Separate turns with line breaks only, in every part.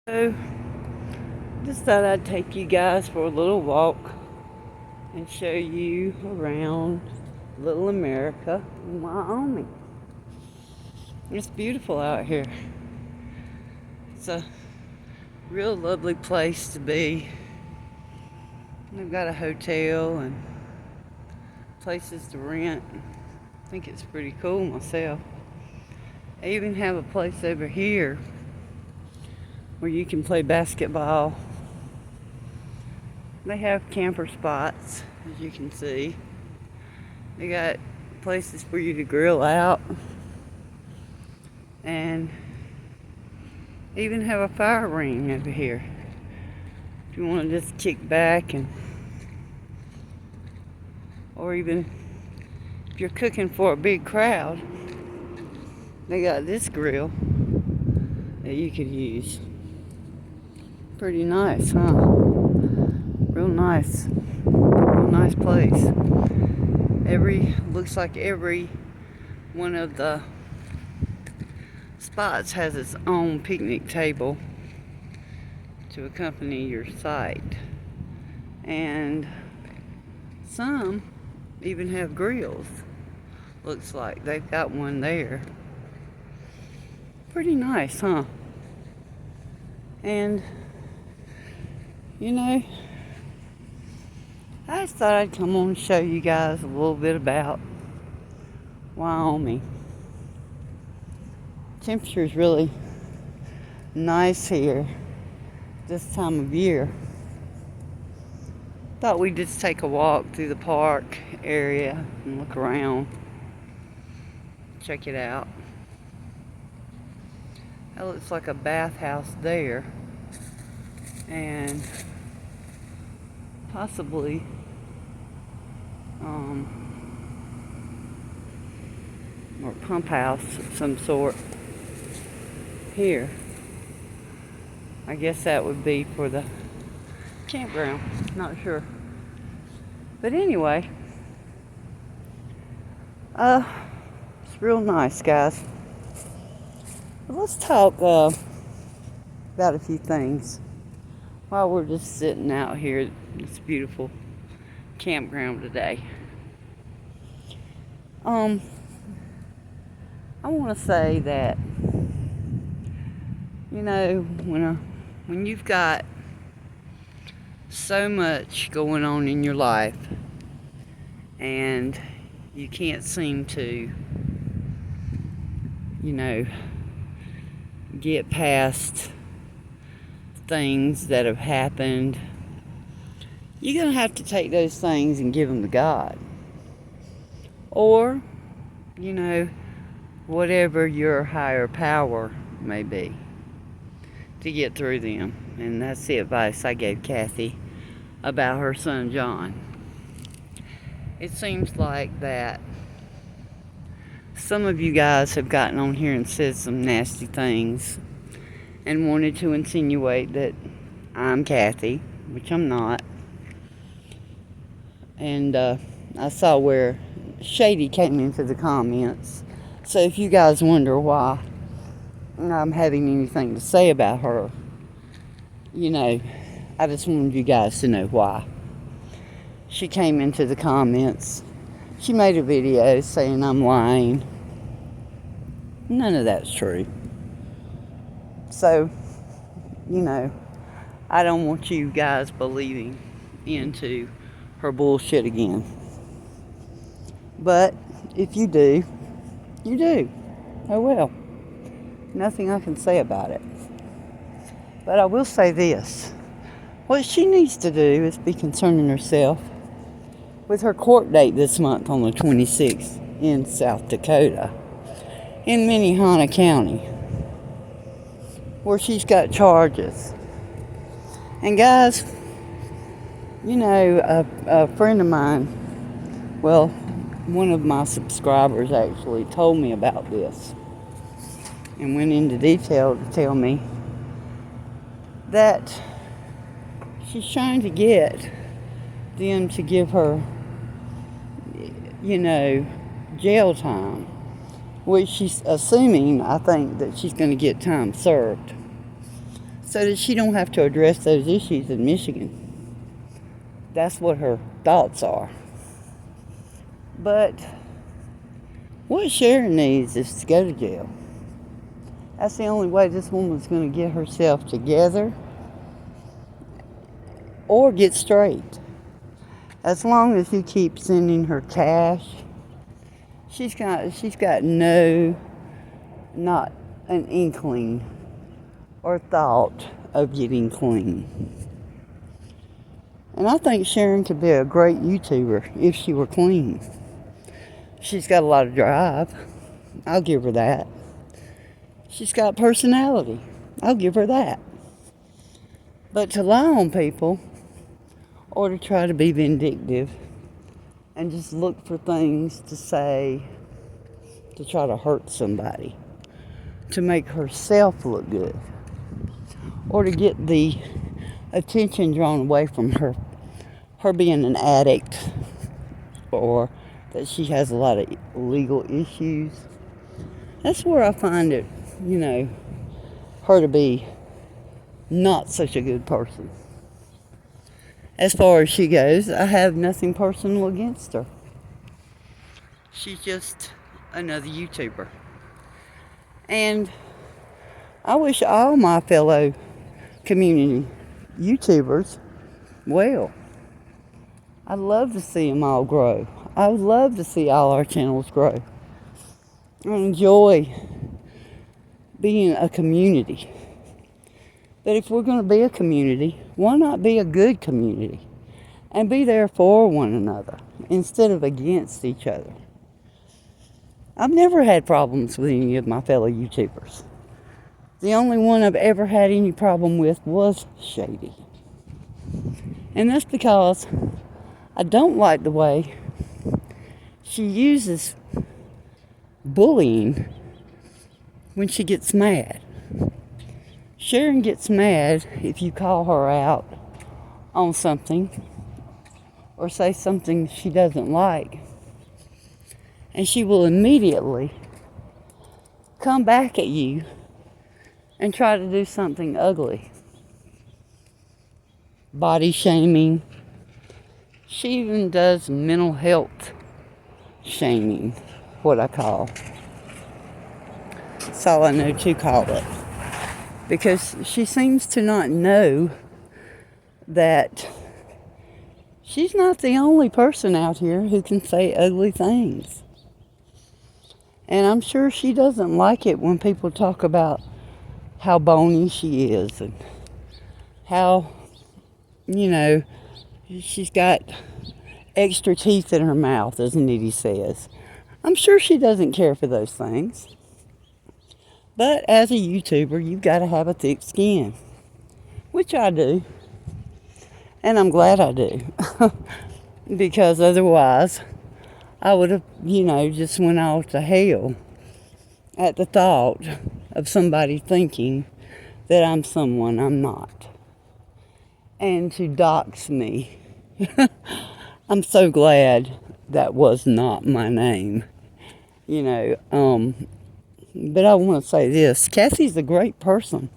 So, just thought I'd take you guys for a little walk and show you around little America in Wyoming. It's beautiful out here. It's a real lovely place to be. They've got a hotel and places to rent. I think it's pretty cool myself. They even have a place over here where you can play basketball. They have camper spots, as you can see. They got places for you to grill out and even have a fire ring over here. If you want to just kick back or even if you're cooking for a big crowd, they got this grill that you could use. Pretty nice, huh? Real nice. Real nice place. Looks like every one of the spots has its own picnic table to accompany your site. And some even have grills. Looks like they've got one there. Pretty nice, huh? And I just thought I'd come on and show you guys a little bit about Wyoming. Temperature's really nice here this time of year. Thought we'd just take a walk through the park area and look around. Check it out. That looks like a bathhouse there. And possibly or pump house of some sort here. I guess that would be for the campground. Not sure. But anyway, it's real nice, guys. But let's talk about a few things while we're just sitting out here at this beautiful campground today. I want to say that when you've got so much going on in your life and you can't seem to get past things that have happened, you're going to have to take those things and give them to God. Or, whatever your higher power may be to get through them. And that's the advice I gave Kathy about her son John. It seems like that some of you guys have gotten on here and said some nasty things and wanted to insinuate that I'm Kathy, which I'm not. And I saw where Shady came into the comments. So if you guys wonder why I'm having anything to say about her, I just wanted you guys to know why. She came into the comments. She made a video saying I'm lying. None of that's true. So, I don't want you guys believing into her bullshit again. But if you do, you do. Oh well. Nothing I can say about it. But I will say this. What she needs to do is be concerning herself with her court date this month on the 26th in South Dakota, in Minnehaha County, where she's got charges. And guys, a friend of mine, well, one of my subscribers actually told me about this and went into detail to tell me that she's trying to get them to give her, jail time, which she's assuming, I think, that she's going to get time served. so that she don't have to address those issues in Michigan. That's what her thoughts are. But what Sharon needs is to go to jail. That's the only way this woman's going to get herself together or get straight. As long as you keep sending her cash, she's got not an inkling or thought of getting clean. And I think Sharon could be a great YouTuber if she were clean. She's got a lot of drive. I'll give her that. She's got personality. I'll give her that. But to lie on people or to try to be vindictive and just look for things to say to try to hurt somebody, to make herself look good, or to get the attention drawn away from her being an addict, or that she has a lot of legal issues. That's where I find it, her to be not such a good person. As far as she goes, I have nothing personal against her. She's just another YouTuber. And I wish all my fellow community YouTubers well. I'd love to see them all grow. I would love to see all our channels grow. I enjoy being a community. But if we're going to be a community, why not be a good community and be there for one another instead of against each other? I've never had problems with any of my fellow YouTubers. The only one I've ever had any problem with was Shady. And that's because I don't like the way she uses bullying when she gets mad. Sharon gets mad if you call her out on something or say something she doesn't like. And she will immediately come back at you and try to do something ugly. Body shaming. She even does mental health shaming, what I call. That's all I know to call it. Because she seems to not know that she's not the only person out here who can say ugly things. And I'm sure she doesn't like it when people talk about how bony she is and how, she's got extra teeth in her mouth, as Nitty says. I'm sure she doesn't care for those things. But as a YouTuber, you've got to have a thick skin, which I do. And I'm glad I do. Because otherwise, I would have, just went off to hell at the thought of somebody thinking that I'm someone I'm not. And to dox me. I'm so glad that was not my name. But I want to say this. Cassie's a great person.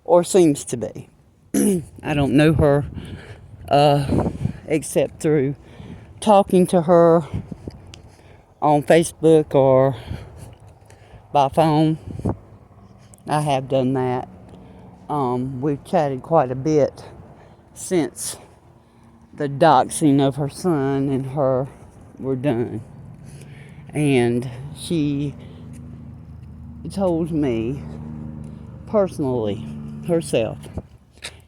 Or seems to be. I don't know her except through talking to her on Facebook or by phone. I have done that. We've chatted quite a bit since the doxing of her son and her were done. And she told me personally herself,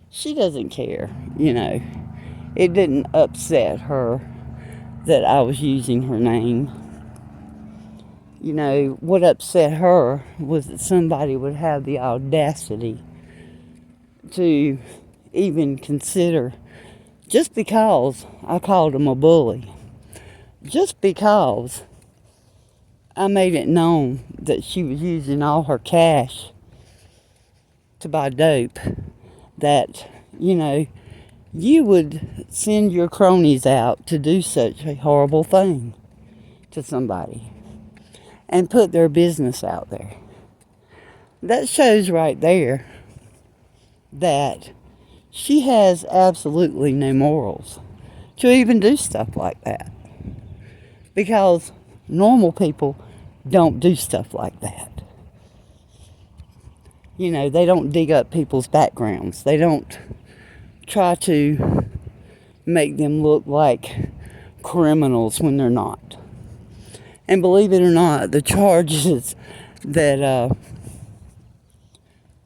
she doesn't care, It didn't upset her that I was using her name. What upset her was that somebody would have the audacity to even consider, just because I called him a bully, just because I made it known that she was using all her cash to buy dope, that, you would send your cronies out to do such a horrible thing to somebody and put their business out there. That shows right there that she has absolutely no morals to even do stuff like that. Because normal people don't do stuff like that. You know, they don't dig up people's backgrounds. They don't try to make them look like criminals when they're not. And believe it or not, the charges that,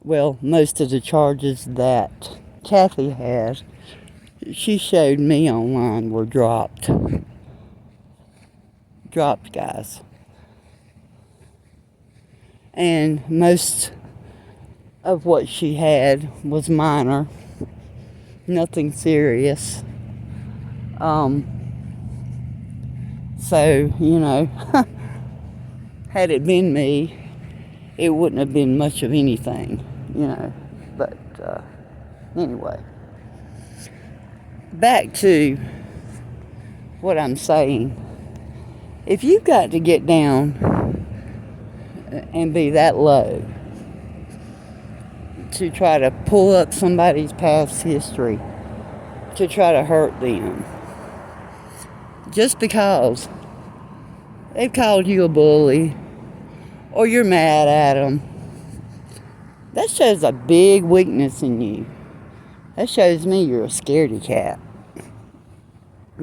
most of the charges that Kathy had, she showed me online were dropped. Dropped, guys. And most of what she had was minor. Nothing serious. So, you know, had it been me, it wouldn't have been much of anything, you know. But anyway, back to what I'm saying. If you've got to get down and be that low to try to pull up somebody's past history, to try to hurt them, just because they've called you a bully or you're mad at them, that shows a big weakness in you. That shows me you're a scaredy cat.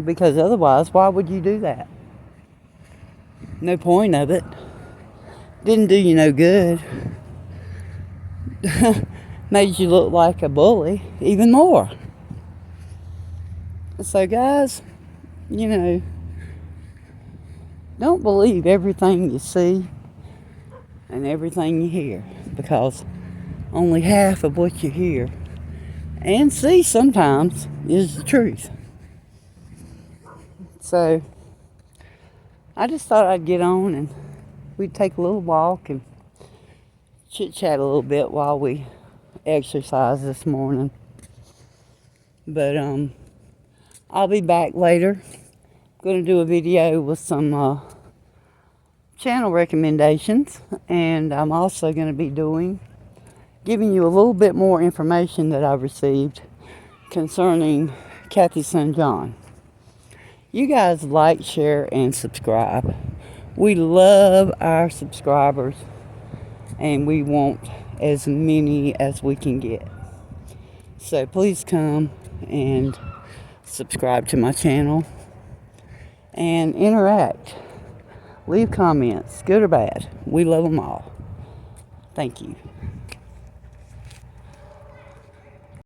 Because otherwise, why would you do that? No point of it. Didn't do you no good. Made you look like a bully even more. So guys, you know, don't believe everything you see and everything you hear, because only half of what you hear and see sometimes is the truth. So I just thought I'd get on and we'd take a little walk and chit chat a little bit while we exercise this morning. But I'll be back later. I'm going to do a video with some channel recommendations, and I'm also going to be giving you a little bit more information that I've received concerning Kathy's son John. You guys like, share, and subscribe. We love our subscribers, and we want as many as we can get. So please come and subscribe to my channel and interact. Leave comments, good or bad. We love them all. Thank you.